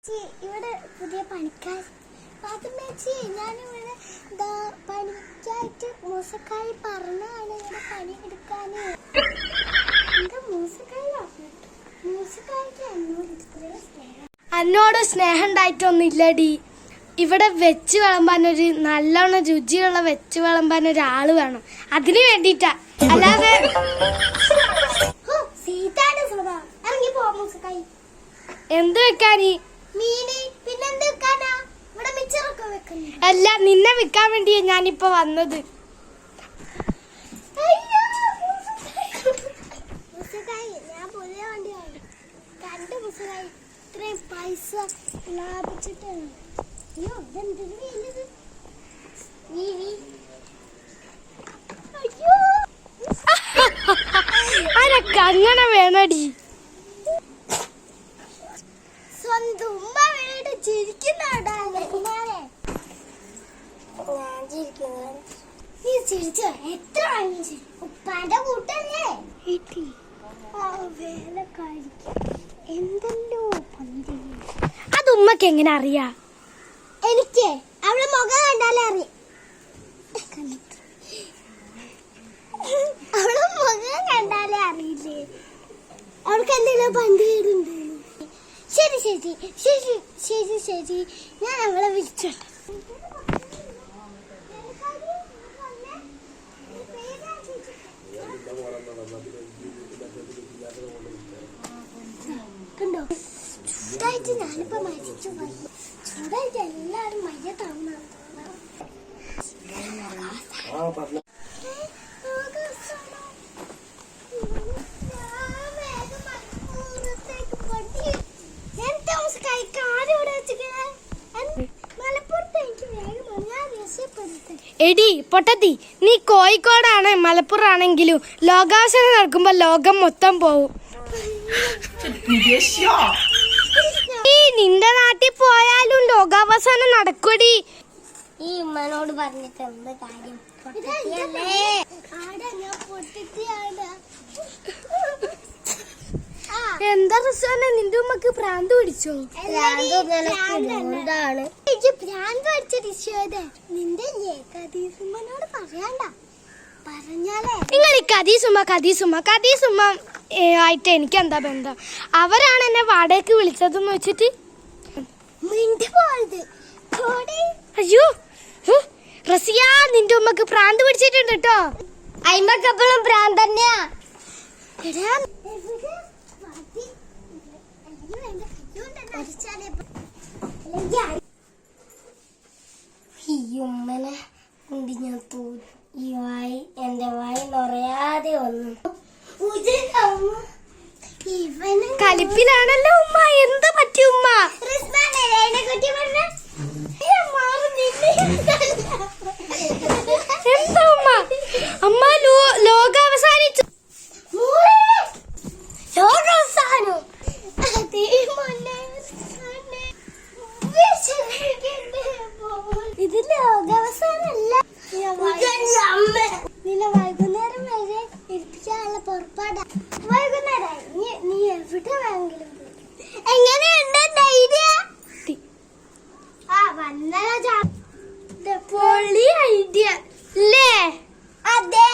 ഇവിടെ പുതിയ പണിക്കാർ പാത്തുമ്മേച്ചി ഞാനിവിടെ പണിക്കായിട്ട് മൂസക്കായി പറഞ്ഞാണ് ഇവിടെ പണി എടുക്കാന്. എന്താ മൂസക്കായി മൂസക്കായിട്ട് എന്നോട് സ്നേഹം ഉണ്ടായിട്ടൊന്നുമില്ലടി. ഇവിടെ വെച്ച് വിളമ്പാനൊരു നല്ലോണം രുചിയുള്ള വെച്ച് വിളമ്പാൻ ഒരാള് വേണം. അതിന് വേണ്ടിട്ടാ, അല്ലാതെ എന്ത് വെക്കാനീ? അല്ല, നിന്നെ വിൽക്കാൻ വേണ്ടി ഞാനിപ്പോ വന്നത്. പൈസ ലാഭിച്ചിട്ടാണ്. അനക്ക് അങ്ങനെ വേണടി. സ്വന്തം ഉമ്മ വീട് ചിരിക്കുന്നാടാ. നീ ചിരിച്ചോ? എത്ര ഉപ്പാന്റെ കൂട്ടല്ലേ വേലക്കാരിക്ക് എന്തല്ലോ പന്തി. അത് ഉമ്മക്ക് എങ്ങനെ അറിയാ? എനിക്ക് അവളെ മുഖം കണ്ടാലേ അറിയാം. അവളെ മുഖം കണ്ടാലേ അറിയില്ലേ അവൾക്ക് എന്തെങ്കിലും പന്തി കേടുണ്ട്. ശരി ശരി ശരി ശരി ശരി, ഞാൻ അവളെ വിളിച്ചോട്ടെ. കണ്ടോ, ചൂടായിട്ട് ഞാനിപ്പോ മരിച്ചു പോയി. ചൂടായിട്ട് എല്ലാരും മയ്യത്താവുന്ന എടി പൊട്ടത്തി, നീ കോഴിക്കോടാണ് മലപ്പുറാണെങ്കിലും ലോകാവസാനം നടക്കുമ്പോ ലോകം മൊത്തം പോവും. ഈ നിന്റെ നാട്ടിൽ പോയാലും ലോകാവസാനം നടക്കൂടി. ഈ ഉമ്മനോട് പറഞ്ഞിട്ട് എന്ത് കാര്യം? എന്താ റിസ്വാനെ, നിന്റെ ഉമ്മക്ക് ഭ്രാന്ത് പിടിച്ചോ? നിന്റെ പറയണ്ട, പറഞ്ഞാലേ നിങ്ങൾ ഈ കദീസുമ്മ ആയിട്ട് എനിക്ക് എന്താ ബന്ധം? അവരാണ് എന്നെ വാടകയ്ക്ക് വിളിച്ചതെന്ന് വെച്ചിട്ട്. അയ്യോ റസിയ, നിന്റെ ഉമ്മക്ക് ഭ്രാന്ത് പിടിച്ചിട്ടുണ്ട് കേട്ടോ. അയിമക്കപ്പോഴും ഭ്രാന്ത് തന്നെയാ. ഉമ്മനെ കൊണ്ട് ഞാൻ ഈ വായി എന്റെ വായി നിറയാതെ വന്നു. കലിപ്പിലാണല്ലോ ഉമ്മ. എന്ത് പറ്റി ഉമ്മ? എന്താ ഉമ്മ? അമ്മ ലോകാവസാനിച്ചു. ഇത് ലോകാവസാനല്ല. നിന്നെ വൈകുന്നേരം വരെ ഇരിപ്പിക്കാനുള്ള പുറപ്പാടാ. വൈകുന്നേരം നീ എവിടെ വേണമെങ്കിലും എങ്ങനെയുണ്ട് ധൈര്യം? പൊളി ഐഡിയ അല്ലേ? അതെ.